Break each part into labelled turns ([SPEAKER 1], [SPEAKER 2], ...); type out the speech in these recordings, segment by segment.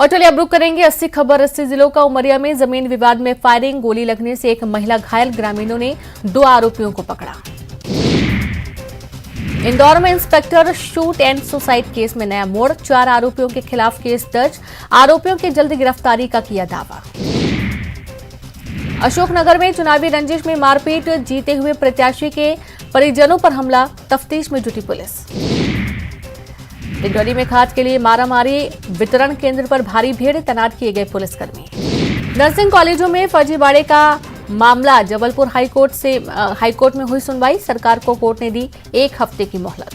[SPEAKER 1] और चलिए अब रुक करेंगे 80 खबर 80 जिलों का। उमरिया में जमीन विवाद में फायरिंग, गोली लगने से एक महिला घायल, ग्रामीणों ने 2 आरोपियों को पकड़ा। इंदौर में inspector shoot and suicide case में नया मोड़, 4 आरोपियों के खिलाफ केस दर्ज, आरोपियों की जल्द गिरफ्तारी का किया दावा। अशोकनगर में चुनावी रंजिश में मारपीट, जीते हुए प्रत्याशी के परिजनों पर हमला, तफ्तीश में जुटी पुलिस। डिंडौरी में खाद के लिए मारामारी, वितरण केंद्र पर भारी भीड़, तैनात किए गए पुलिसकर्मी। नर्सिंग कॉलेजों में फर्जीवाड़े का मामला, जबलपुर हाईकोर्ट में हुई सुनवाई, सरकार को कोर्ट ने दी 1 हफ्ते की मोहलत।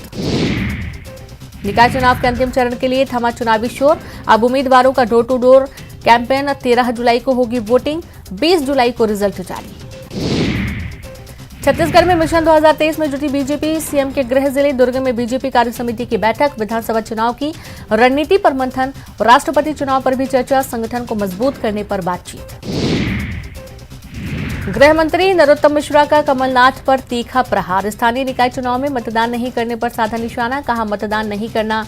[SPEAKER 1] निकाय चुनाव के अंतिम चरण के लिए थमा चुनावी शोर, अब उम्मीदवारों का डोर टू डोर कैंपेन, 13 जुलाई को होगी वोटिंग, 20 जुलाई को रिजल्ट जारी। छत्तीसगढ़ में मिशन 2023 में जुटी बीजेपी, सीएम के गृह जिले दुर्ग में बीजेपी कार्य समिति की बैठक, विधानसभा चुनाव की रणनीति पर मंथन, राष्ट्रपति चुनाव पर भी चर्चा, संगठन को मजबूत करने पर बातचीत। गृह मंत्री नरोत्तम मिश्रा का कमलनाथ पर तीखा प्रहार, स्थानीय निकाय चुनाव में मतदान नहीं करने पर साधा निशाना, कहा मतदान नहीं करना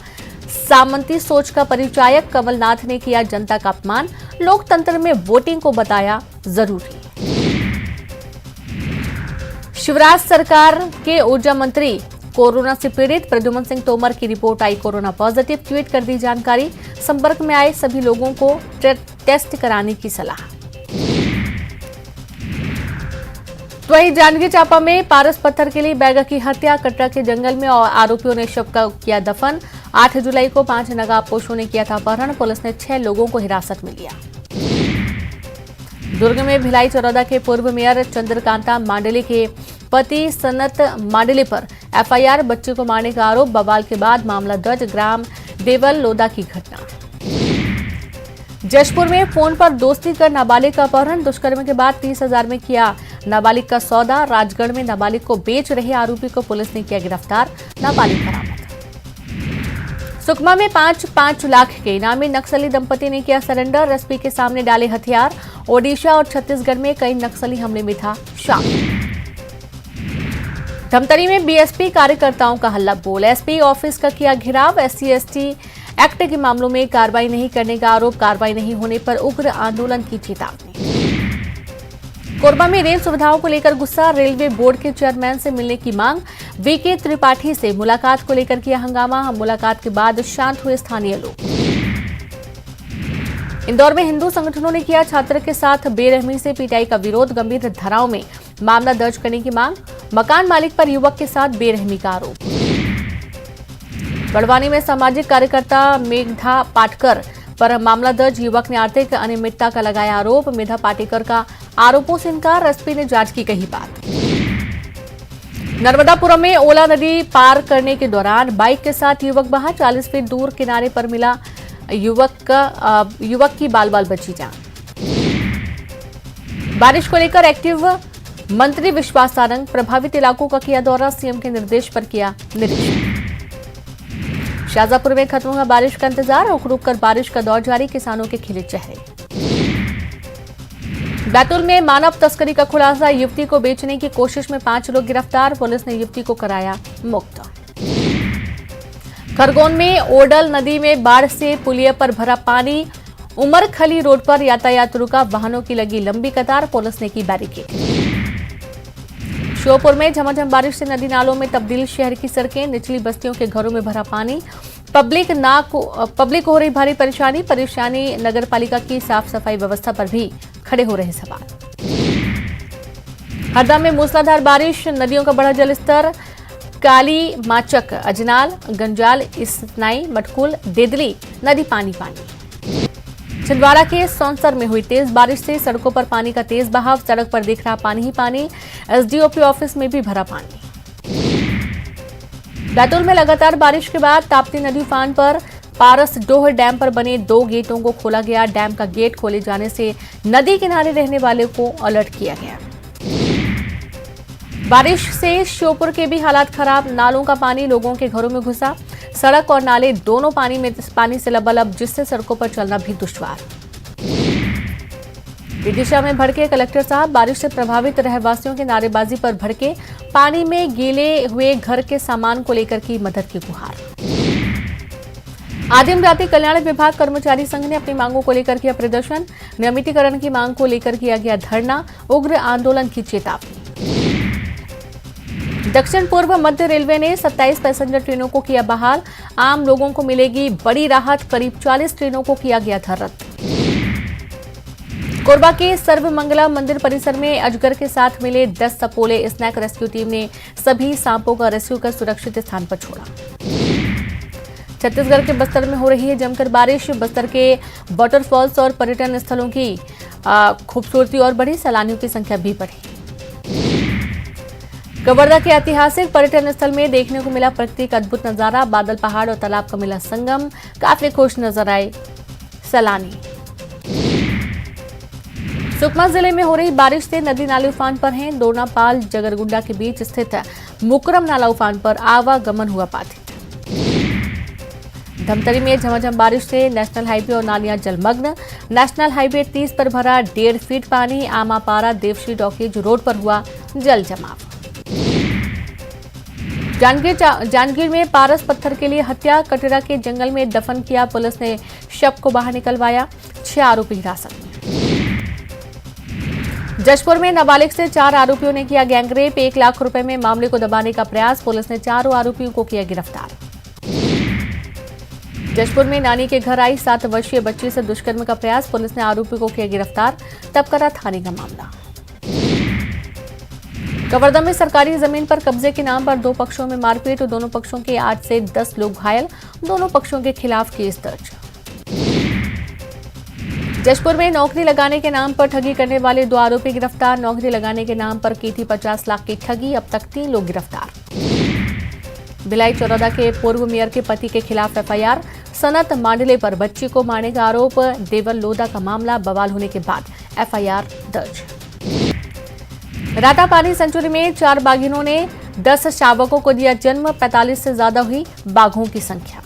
[SPEAKER 1] सामंती सोच का परिचायक, कमलनाथ ने किया जनता का अपमान, लोकतंत्र में वोटिंग को बताया जरूरी। शिवराज सरकार के ऊर्जा मंत्री कोरोना से पीड़ित, प्रद्युम्न सिंह तोमर की रिपोर्ट आई कोरोना पॉजिटिव, ट्वीट कर दी जानकारी, संपर्क में आए सभी लोगों को टेस्ट कराने की सलाह। तो वहीं जांजगीर चांपा में पारस पत्थर के लिए बैगा की हत्या, कटरा के जंगल में और आरोपियों ने शव का किया दफन, 8 जुलाई को 5 नकाबपोशों ने किया था अपहरण, पुलिस ने 6 लोगों को हिरासत में लिया। दुर्ग में भिलाई चरौदा के पूर्व मेयर चंद्रकांता मांडले के पति सनत मांडले पर एफआईआर, बच्चे को मारने का आरोप, बवाल के बाद मामला दर्ज, ग्राम देवल लोदा की घटना। जशपुर में फोन पर दोस्ती कर नाबालिग का अपहरण, दुष्कर्म के बाद 30,000 में किया नाबालिग का सौदा, राजगढ़ में नाबालिग को बेच रहे आरोपी को पुलिस ने किया गिरफ्तार, नाबालिग बरामद। सुकमा में 5-5 लाख के इनामी नक्सली दंपति ने किया सरेंडर, एसपी के सामने डाले हथियार, ओडिशा और छत्तीसगढ़ में कई नक्सली हमले में था शामिल। धमतरी में बीएसपी कार्यकर्ताओं का हल्ला बोल, एसपी ऑफिस का किया घेराव, SC/ST एक्ट के मामलों में कार्रवाई नहीं करने का आरोप, कार्रवाई नहीं होने पर उग्र आंदोलन की चेतावनी। कोरबा में रेल सुविधाओं को लेकर गुस्सा, रेलवे बोर्ड के चेयरमैन से मिलने की मांग, वीके त्रिपाठी से मुलाकात को लेकर किया हंगामा, मुलाकात के बाद शांत हुए स्थानीय लोग। इंदौर में हिंदू संगठनों ने किया छात्र के साथ बेरहमी से पिटाई का विरोध, गंभीर धाराओं में मामला दर्ज करने की मांग, मकान मालिक पर युवक के साथ बेरहमी का आरोप। बड़वानी में सामाजिक कार्यकर्ता मेघा पाटकर पर मामला दर्ज, युवक ने आर्थिक अनियमितता का लगाया आरोप, मेघा पाटेकर का आरोपों से इनकार, एसपी ने जांच की कही बात। नर्मदापुरम में ओला नदी पार करने के दौरान बाइक के साथ युवक बहा, 40 फीट दूर किनारे पर मिला युवक की बाल बाल बची जान। बारिश को लेकर एक्टिव मंत्री विश्वास सारंग, प्रभावित इलाकों का किया दौरा, सीएम के निर्देश पर किया निरीक्षण। शाजापुर में खत्म हुआ बारिश का इंतजार, रुक रुक कर बारिश का दौर जारी, किसानों के खिले चेहरे। बैतूल में मानव तस्करी का खुलासा, युवती को बेचने की कोशिश में 5 लोग गिरफ्तार, पुलिस ने युवती को कराया मुक्त। खरगोन में ओडल नदी में बाढ़ से पुलिया पर भरा पानी, उमरखली रोड पर यातायात रुका, वाहनों की लगी लंबी कतार, पुलिस ने की बैरिकेड। श्योपुर में झमाझम बारिश से नदी नालों में तब्दील, शहर की सड़कें, निचली बस्तियों के घरों में भरा पानी, पब्लिक को हो रही भारी परेशानी, नगर पालिका की साफ सफाई व्यवस्था पर भी खड़े हो रहे सवाल। हरदा में मूसलाधार बारिश, नदियों का बढ़ा जलस्तर, काली माचक, अजनाल, गंजाल, इसनाई, मटकुल, देदली नदी पानी पानी। छिंदवाड़ा के सौंसर में हुई तेज बारिश से सड़कों पर पानी का तेज बहाव, सड़क पर दिख रहा पानी ही पानी, एसडीओपी ऑफिस में भी भरा पानी। बैतूल में लगातार बारिश के बाद ताप्ती नदी उफान पर, पारस डोह डैम पर बने 2 गेटों को खोला गया, डैम का गेट खोले जाने से नदी किनारे रहने वाले को अलर्ट किया गया। बारिश से श्योपुर के भी हालात खराब, नालों का पानी लोगों के घरों में घुसा, सड़क और नाले दोनों पानी से लबालब, जिससे सड़कों पर चलना भी दुश्वार। विदिशा में भड़के कलेक्टर साहब, बारिश से प्रभावित रहवासियों के नारेबाजी पर भड़के, पानी में गीले हुए घर के सामान को लेकर की मदद की गुहार। आदिम जाति कल्याण विभाग कर्मचारी संघ ने अपनी मांगों को लेकर किया प्रदर्शन। नियमितीकरण की मांग को लेकर किया गया धरना, उग्र आंदोलन की चेतावनी। दक्षिण पूर्व मध्य रेलवे ने 27 पैसेंजर ट्रेनों को किया बहाल। आम लोगों को मिलेगी बड़ी राहत, करीब 40 ट्रेनों को किया गया था रद्द। कोरबा के सर्वमंगला मंदिर परिसर में अजगर के साथ मिले 10 सपोले। स्नैक रेस्क्यू टीम ने सभी सांपों का रेस्क्यू कर सुरक्षित स्थान पर छोड़ा। छत्तीसगढ़ के बस्तर में हो रही है जमकर बारिश। बस्तर के वाटरफॉल्स और पर्यटन स्थलों की खूबसूरती और बढ़ी, सैलानियों की संख्या भी बढ़ी। कवर्धा के ऐतिहासिक पर्यटन स्थल में देखने को मिला प्रकृति का अद्भुत नजारा। बादल, पहाड़ और तालाब का मिला संगम, काफी खुश नजर आए सैलानी। सुकमा जिले में हो रही बारिश से नदी नाले उफान पर हैं। दोनापाल जगरगुंडा के बीच स्थित मुकरम नाला उफान पर, आवागमन हुआ बाधित। धमतरी में झमाझम बारिश से नेशनल हाईवे और नालियां जलमग्न। नेशनल हाईवे 30 पर भरा 1.5 फीट पानी। आमापारा देवश्री टॉकीज रोड पर हुआ जल जमाव। जांजगीर में पारस पत्थर के लिए हत्या, कटरा के जंगल में दफन किया। पुलिस ने शव को बाहर निकलवाया। 6 आरोपी हिरासत में। जशपुर में नाबालिग से 4 आरोपियों ने किया गैंगरेप। 1 लाख रुपए में मामले को दबाने का प्रयास। पुलिस ने 4 आरोपियों को किया गिरफ्तार। जशपुर में नानी के घर आई 7 वर्षीय बच्ची से दुष्कर्म का प्रयास। पुलिस ने आरोपी को किया गिरफ्तार। तबकरा थाने का मामला। कवर्धा में सरकारी जमीन पर कब्जे के नाम पर 2 पक्षों में मारपीट। दोनों पक्षों के 8 से 10 लोग घायल। दोनों पक्षों के खिलाफ केस दर्ज। जशपुर में नौकरी लगाने के नाम पर ठगी करने वाले 2 आरोपी गिरफ्तार। नौकरी लगाने के नाम पर की थी 50 लाख की ठगी। अब तक 3 लोग गिरफ्तार। भिलाई चौरादा के पूर्व मेयर के पति के खिलाफ एफआईआर। सनत मांडले पर बच्ची को मारने का आरोप। देवल लोधा का मामला बवाल होने के बाद एफआईआर दर्ज। रातापानी सेंचुरी में 4 बाघिनों ने 10 शावकों को दिया जन्म। 45 से ज्यादा हुई बाघों की संख्या।